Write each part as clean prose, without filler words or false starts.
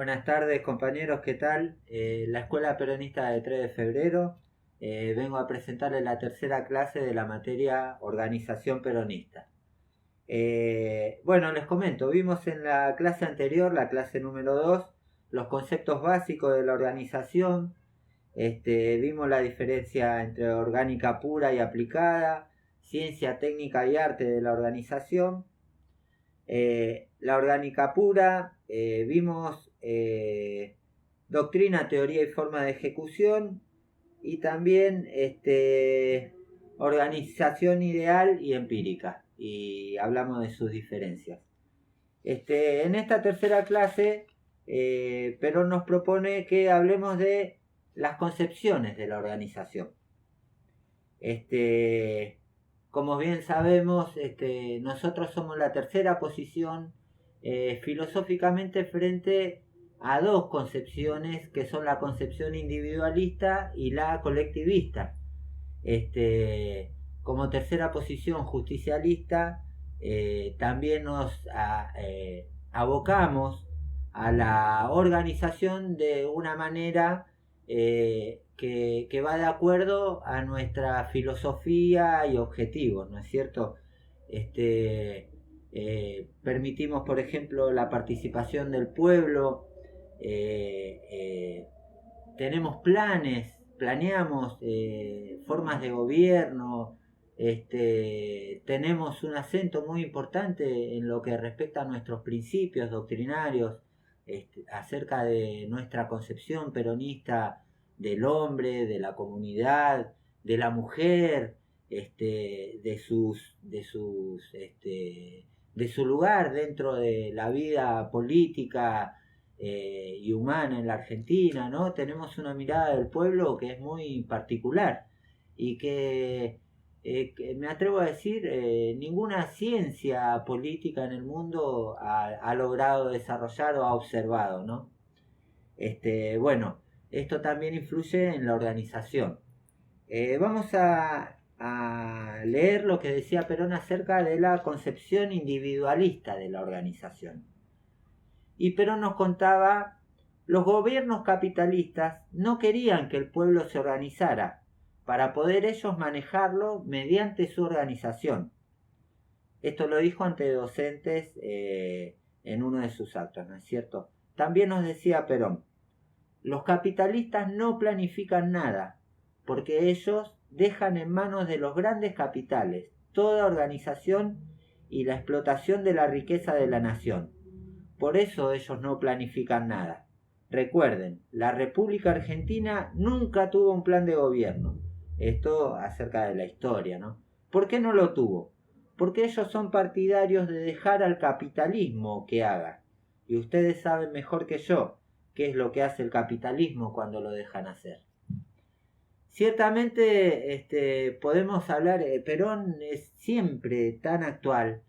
Buenas tardes compañeros, ¿qué tal? La Escuela Peronista de 3 de Febrero. Vengo a presentarles la tercera clase de la materia Organización Peronista. Bueno, les comento, vimos en la clase anterior, la clase número 2, los conceptos básicos de la organización. Vimos la diferencia entre orgánica pura y aplicada, ciencia, técnica y arte de la organización. La orgánica pura, vimos doctrina, teoría y forma de ejecución, y también organización ideal y empírica, y hablamos de sus diferencias. En esta tercera clase, Perón nos propone que hablemos de las concepciones de la organización. Como bien sabemos, nosotros somos la tercera posición filosóficamente frente a dos concepciones que son la concepción individualista y la colectivista. Como tercera posición justicialista, también nos abocamos a la organización de una manera que va de acuerdo a nuestra filosofía y objetivos, ¿no es cierto? Permitimos, por ejemplo, la participación del pueblo, tenemos planeamos formas de gobierno, tenemos un acento muy importante en lo que respecta a nuestros principios doctrinarios, acerca de nuestra concepción peronista del hombre, de la comunidad, de la mujer, de su lugar dentro de la vida política y humana en la Argentina, ¿no? Tenemos una mirada del pueblo que es muy particular y que me atrevo a decir, ninguna ciencia política en el mundo ha logrado desarrollar o ha observado, ¿no? Bueno, esto también influye en la organización. Vamos a leer lo que decía Perón acerca de la concepción individualista de la organización. Y Perón nos contaba: los gobiernos capitalistas no querían que el pueblo se organizara para poder ellos manejarlo mediante su organización. Esto lo dijo ante docentes en uno de sus actos, ¿no es cierto? También nos decía Perón: los capitalistas no planifican nada, porque ellos dejan en manos de los grandes capitales toda organización y la explotación de la riqueza de la nación. Por eso ellos no planifican nada. Recuerden, la República Argentina nunca tuvo un plan de gobierno. Esto acerca de la historia, ¿no? ¿Por qué no lo tuvo? Porque ellos son partidarios de dejar al capitalismo que haga. Y ustedes saben mejor que yo qué es lo que hace el capitalismo cuando lo dejan hacer. Ciertamente podemos hablar, Perón es siempre tan actual,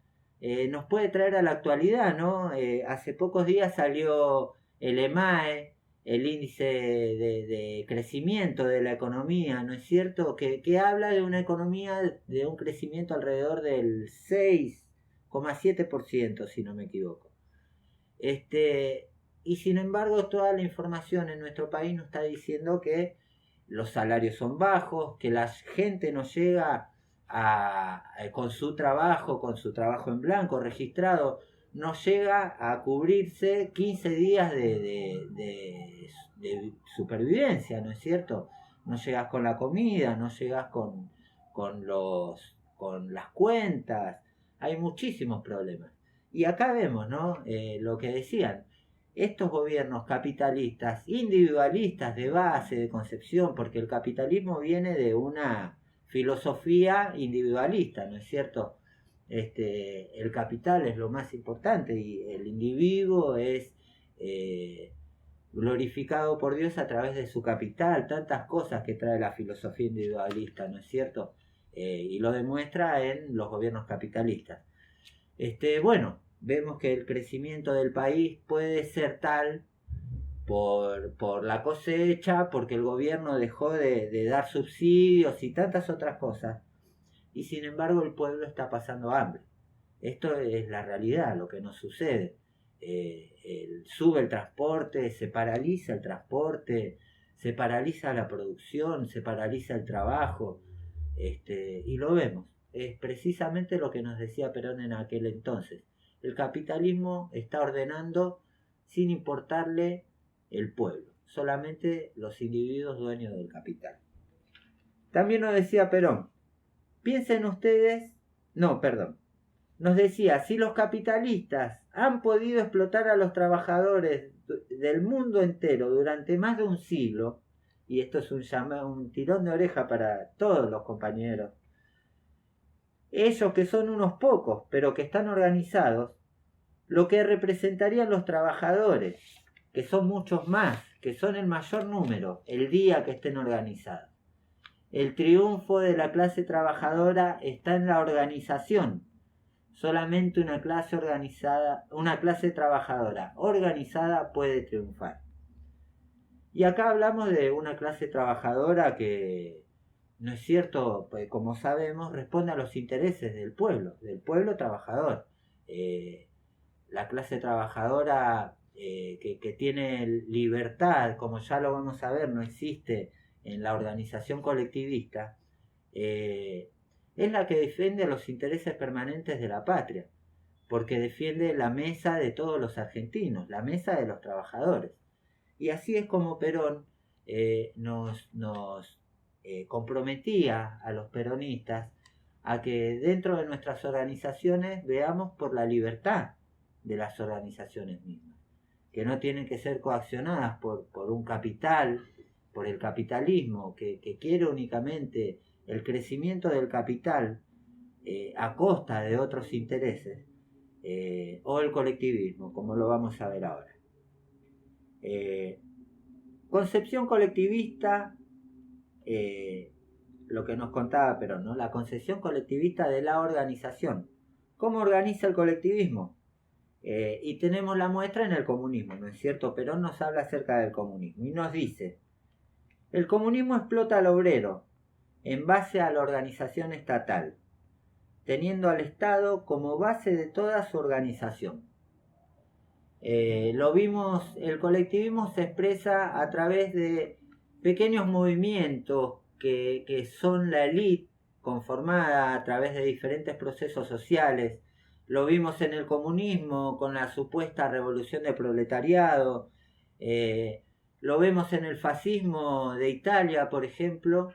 nos puede traer a la actualidad, ¿no? Hace pocos días salió el EMAE, el índice de crecimiento de la economía, ¿no es cierto? Que habla de una economía de un crecimiento alrededor del 6,7%, si no me equivoco. Y sin embargo, toda la información en nuestro país nos está diciendo que los salarios son bajos, que la gente no llega con su trabajo en blanco registrado, no llega a cubrirse 15 días de supervivencia, ¿no es cierto? No llegas con la comida, no llegas con las cuentas, hay muchísimos problemas. Y acá vemos, ¿no? Lo que decían, estos gobiernos capitalistas, individualistas de base, de concepción, porque el capitalismo viene de una filosofía individualista, ¿no es cierto? El capital es lo más importante y el individuo es glorificado por Dios a través de su capital, tantas cosas que trae la filosofía individualista, ¿no es cierto? Y lo demuestra en los gobiernos capitalistas. Bueno, vemos que el crecimiento del país puede ser tal por la cosecha, porque el gobierno dejó de dar subsidios y tantas otras cosas, y sin embargo el pueblo está pasando hambre. Esto es la realidad, lo que nos sucede. sube el transporte, se paraliza el transporte, se paraliza la producción, se paraliza el trabajo, y lo vemos. Es precisamente lo que nos decía Perón en aquel entonces. El capitalismo está ordenando sin importarle el pueblo, solamente los individuos dueños del capital. También nos decía Perón, piensen ustedes, no, perdón, nos decía, si los capitalistas han podido explotar a los trabajadores del mundo entero durante más de un siglo, y esto es un tirón de oreja para todos los compañeros, ellos que son unos pocos, pero que están organizados, lo que representarían los trabajadores, que son muchos más, que son el mayor número, el día que estén organizados. El triunfo de la clase trabajadora está en la organización. Solamente una clase trabajadora organizada puede triunfar. Y acá hablamos de una clase trabajadora que, no es cierto, pues, como sabemos, responde a los intereses del pueblo trabajador. La clase trabajadora que tiene libertad, como ya lo vamos a ver, no existe en la organización colectivista, es la que defiende los intereses permanentes de la patria, porque defiende la mesa de todos los argentinos, la mesa de los trabajadores. Y así es como Perón nos comprometía a los peronistas a que dentro de nuestras organizaciones veamos por la libertad de las organizaciones mismas, que no tienen que ser coaccionadas por un capital, por el capitalismo, que quiere únicamente el crecimiento del capital a costa de otros intereses, o el colectivismo, como lo vamos a ver ahora. Concepción colectivista, lo que nos contaba Perón, ¿no? La concepción colectivista de la organización. ¿Cómo organiza el colectivismo? Y tenemos la muestra en el comunismo, ¿no es cierto? Perón nos habla acerca del comunismo y nos dice, el comunismo explota al obrero en base a la organización estatal, teniendo al Estado como base de toda su organización. Lo vimos, el colectivismo se expresa a través de pequeños movimientos que son la élite conformada a través de diferentes procesos sociales. Lo vimos en el comunismo con la supuesta revolución del proletariado. Lo vemos en el fascismo de Italia, por ejemplo,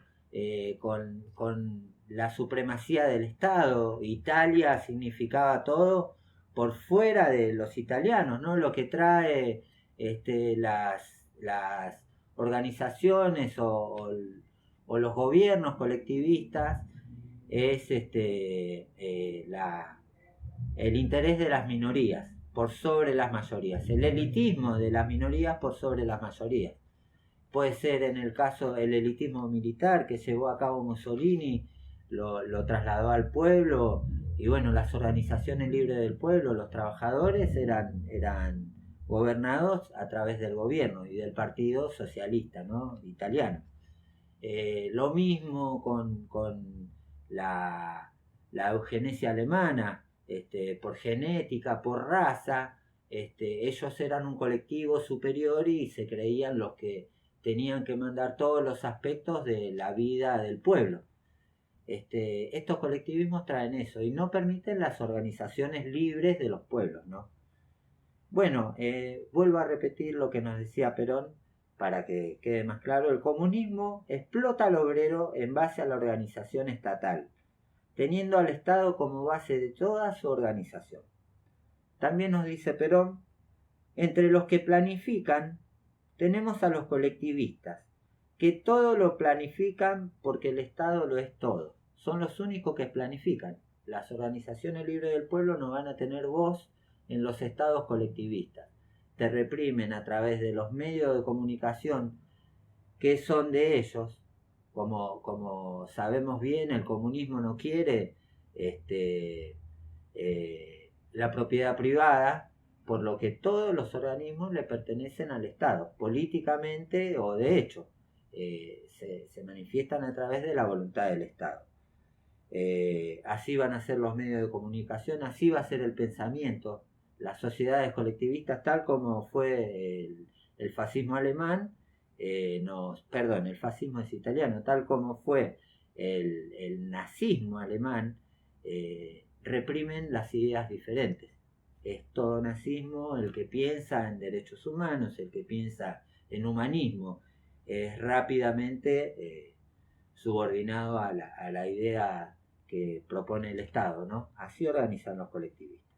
con la supremacía del Estado. Italia significaba todo por fuera de los italianos, ¿no? Lo que trae las organizaciones o los gobiernos colectivistas es el interés de las minorías por sobre las mayorías, el elitismo de las minorías por sobre las mayorías. Puede ser en el caso el elitismo militar que llevó a cabo Mussolini, lo trasladó al pueblo, y bueno, las organizaciones libres del pueblo, los trabajadores eran gobernados a través del gobierno y del Partido Socialista, ¿no? Italiano. Lo mismo con la eugenesia alemana, por genética, por raza, ellos eran un colectivo superior y se creían los que tenían que mandar todos los aspectos de la vida del pueblo. Estos colectivismos traen eso y no permiten las organizaciones libres de los pueblos, ¿no? Bueno, vuelvo a repetir lo que nos decía Perón para que quede más claro. El comunismo explota al obrero en base a la organización estatal, teniendo al Estado como base de toda su organización. También nos dice Perón, entre los que planifican tenemos a los colectivistas, que todo lo planifican porque el Estado lo es todo. Son los únicos que planifican. Las organizaciones libres del pueblo no van a tener voz en los estados colectivistas. Te reprimen a través de los medios de comunicación que son de ellos. Como sabemos bien, el comunismo no quiere la propiedad privada, por lo que todos los organismos le pertenecen al Estado, políticamente o de hecho. Se manifiestan a través de la voluntad del Estado. Así van a ser los medios de comunicación, así va a ser el pensamiento. las sociedades colectivistas, tal como fue el fascismo alemán, el fascismo es italiano, tal como fue el nazismo alemán, reprimen las ideas diferentes. Es todo nazismo el que piensa en derechos humanos, el que piensa en humanismo, es rápidamente subordinado a la idea que propone el Estado, ¿no? Así organizan los colectivistas.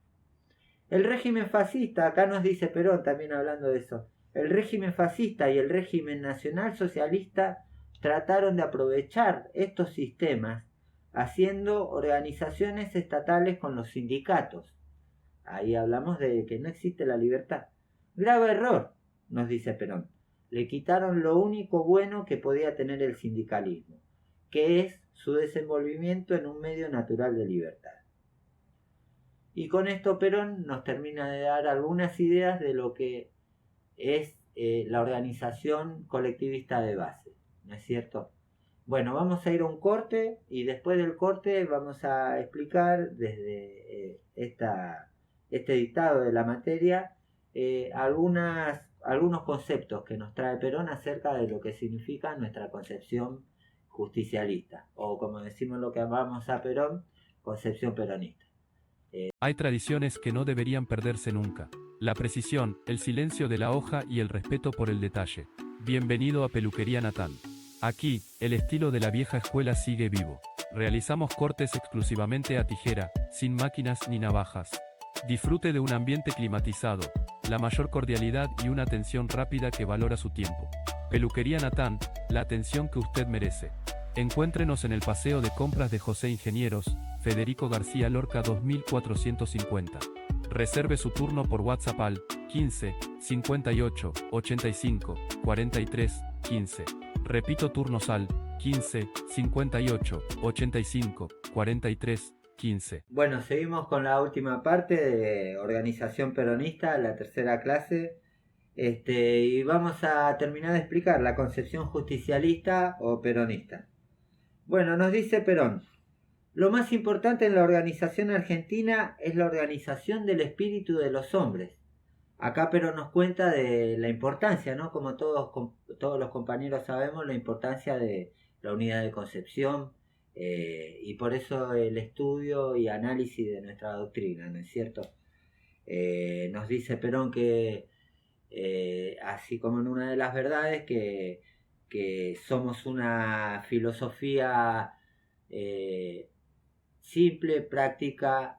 El régimen fascista, acá nos dice Perón también hablando de eso, el régimen fascista y el régimen nacionalsocialista trataron de aprovechar estos sistemas haciendo organizaciones estatales con los sindicatos. Ahí hablamos de que no existe la libertad. Grave error, nos dice Perón. Le quitaron lo único bueno que podía tener el sindicalismo, que es su desenvolvimiento en un medio natural de libertad. Y con esto Perón nos termina de dar algunas ideas de lo que es la organización colectivista de base, ¿no es cierto? Bueno, vamos a ir a un corte y después del corte vamos a explicar desde este dictado de la materia algunos conceptos que nos trae Perón acerca de lo que significa nuestra concepción justicialista, o como decimos lo que amamos a Perón, concepción peronista. Hay tradiciones que no deberían perderse nunca. La precisión, el silencio de la hoja y el respeto por el detalle. Bienvenido a Peluquería Natán. Aquí, el estilo de la vieja escuela sigue vivo. Realizamos cortes exclusivamente a tijera, sin máquinas ni navajas. Disfrute de un ambiente climatizado, la mayor cordialidad y una atención rápida que valora su tiempo. Peluquería Natán, la atención que usted merece. Encuéntrenos en el Paseo de Compras de José Ingenieros, Federico García Lorca 2450. Reserve su turno por WhatsApp al 15 58 85 43 15. Repito, turnos al 15 58 85 43 15. Bueno, seguimos con la última parte de organización peronista, la tercera clase. Y vamos a terminar de explicar la concepción justicialista o peronista. Bueno, nos dice Perón: lo más importante en la organización argentina es la organización del espíritu de los hombres. Acá Perón nos cuenta de la importancia, ¿no? Como todos los compañeros sabemos, la importancia de la unidad de concepción, y por eso el estudio y análisis de nuestra doctrina, ¿no es cierto? Nos dice Perón que, así como en una de las verdades, que somos una filosofía simple, práctica,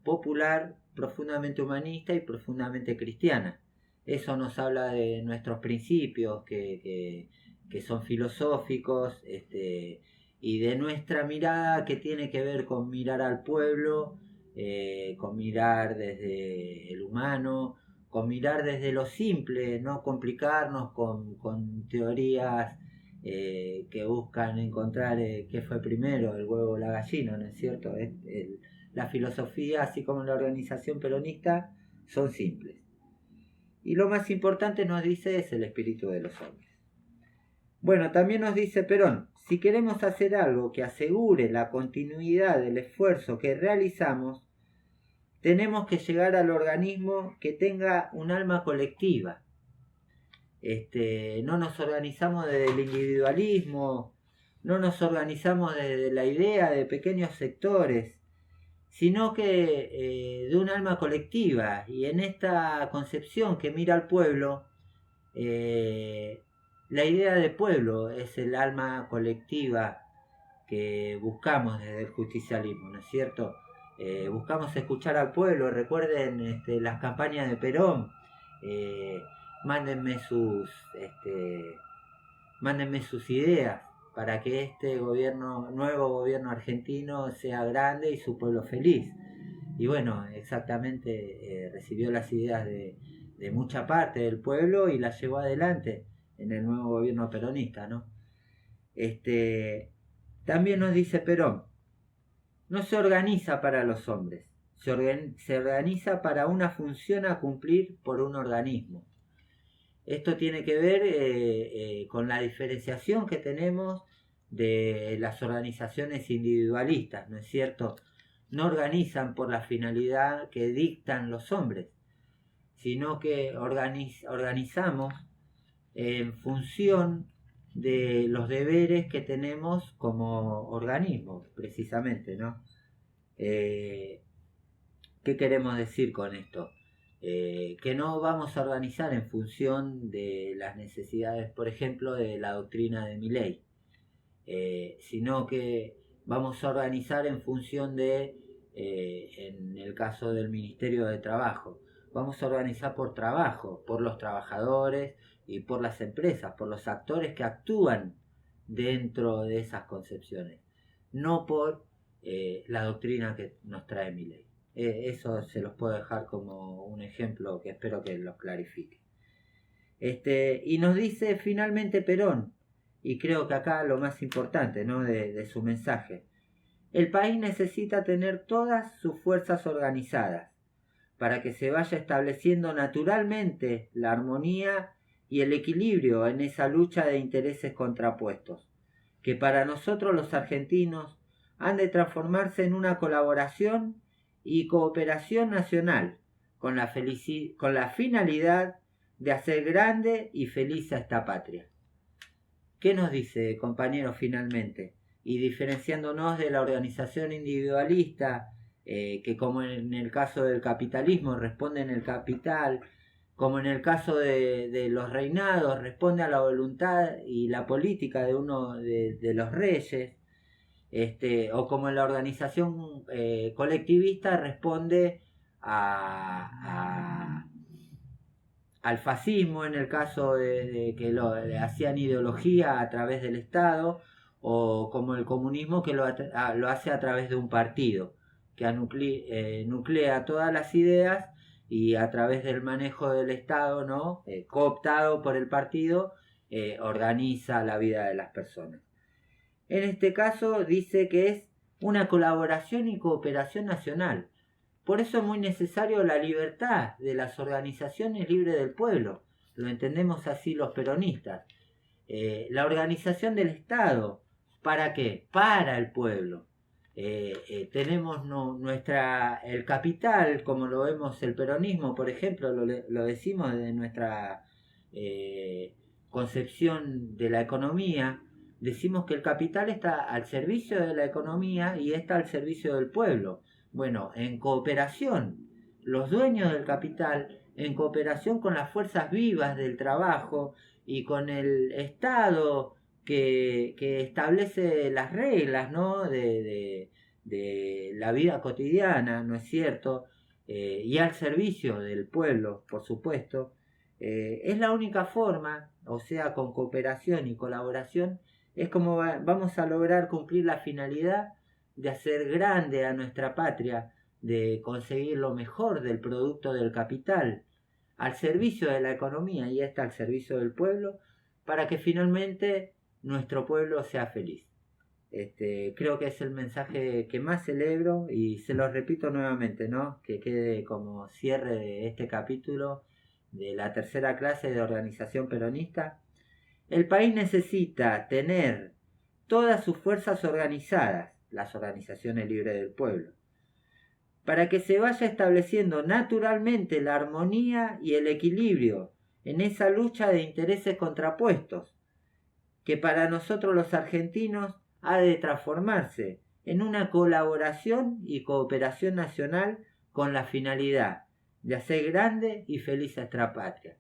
popular, profundamente humanista y profundamente cristiana. Eso nos habla de nuestros principios que son filosóficos, y de nuestra mirada que tiene que ver con mirar al pueblo, con mirar desde el humano, con mirar desde lo simple, no complicarnos con teorías que buscan encontrar qué fue primero, el huevo o la gallina, ¿no es cierto? La filosofía, así como la organización peronista, son simples. Y lo más importante, nos dice, es el espíritu de los hombres. Bueno, también nos dice Perón: si queremos hacer algo que asegure la continuidad del esfuerzo que realizamos, tenemos que llegar al organismo que tenga un alma colectiva. No nos organizamos desde el individualismo, no nos organizamos desde la idea de pequeños sectores, sino que de un alma colectiva. Y en esta concepción que mira al pueblo, la idea de pueblo es el alma colectiva que buscamos desde el justicialismo, ¿no es cierto? Buscamos escuchar al pueblo. Recuerden las campañas de Perón. Mándenme sus ideas para que este nuevo gobierno argentino sea grande y su pueblo feliz. Y bueno, exactamente, recibió las ideas de mucha parte del pueblo y las llevó adelante en el nuevo gobierno peronista, ¿no? También nos dice Perón: no se organiza para los hombres, se organiza para una función a cumplir por un organismo. Esto tiene que ver con la diferenciación que tenemos de las organizaciones individualistas, ¿no es cierto? No organizan por la finalidad que dictan los hombres, sino que organizamos en función de los deberes que tenemos como organismos, precisamente, ¿no? ¿Qué queremos decir con esto? Que no vamos a organizar en función de las necesidades, por ejemplo, de la doctrina de Milei, sino que vamos a organizar en función de, en el caso del Ministerio de Trabajo, vamos a organizar por trabajo, por los trabajadores y por las empresas, por los actores que actúan dentro de esas concepciones, no por la doctrina que nos trae Milei. Eso se los puedo dejar como un ejemplo que espero que los clarifique. Y nos dice finalmente Perón, y creo que acá lo más importante, ¿no?, de su mensaje: el país necesita tener todas sus fuerzas organizadas para que se vaya estableciendo naturalmente la armonía y el equilibrio en esa lucha de intereses contrapuestos, que para nosotros los argentinos han de transformarse en una colaboración y cooperación nacional con la finalidad de hacer grande y feliz a esta patria. ¿Qué nos dice, compañeros, finalmente? Y diferenciándonos de la organización individualista, que como en el caso del capitalismo responde en el capital, como en el caso de los reinados responde a la voluntad y la política de uno de los reyes, o como en la organización colectivista responde al fascismo, en el caso de que le hacían ideología a través del Estado, o como el comunismo, que lo hace a través de un partido que nuclea todas las ideas y a través del manejo del Estado, ¿no?, cooptado por el partido, organiza la vida de las personas. En este caso dice que es una colaboración y cooperación nacional. Por eso es muy necesario la libertad de las organizaciones libres del pueblo. Lo entendemos así los peronistas. La organización del Estado. ¿Para qué? Para el pueblo. Tenemos el capital, como lo vemos el peronismo, por ejemplo, lo decimos desde nuestra concepción de la economía. Decimos que el capital está al servicio de la economía y está al servicio del pueblo. Bueno, en cooperación, los dueños del capital, en cooperación con las fuerzas vivas del trabajo y con el Estado que establece las reglas, ¿no?, de la vida cotidiana, ¿no es cierto?, y al servicio del pueblo, por supuesto, es la única forma, o sea, con cooperación y colaboración, es como vamos a lograr cumplir la finalidad de hacer grande a nuestra patria, de conseguir lo mejor del producto del capital al servicio de la economía y al servicio del pueblo, para que finalmente nuestro pueblo sea feliz. Creo que es el mensaje que más celebro y se lo repito nuevamente, ¿no?, que quede como cierre de este capítulo de la tercera clase de organización peronista. El país necesita tener todas sus fuerzas organizadas, las organizaciones libres del pueblo, para que se vaya estableciendo naturalmente la armonía y el equilibrio en esa lucha de intereses contrapuestos, que para nosotros los argentinos ha de transformarse en una colaboración y cooperación nacional con la finalidad de hacer grande y feliz a nuestra patria.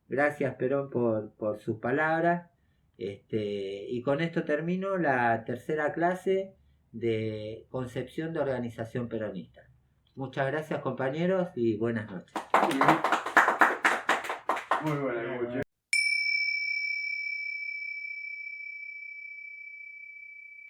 Gracias, Perón, por sus palabras. Y con esto termino la tercera clase de concepción de organización peronista. Muchas gracias, compañeros, y buenas noches. Muy buena.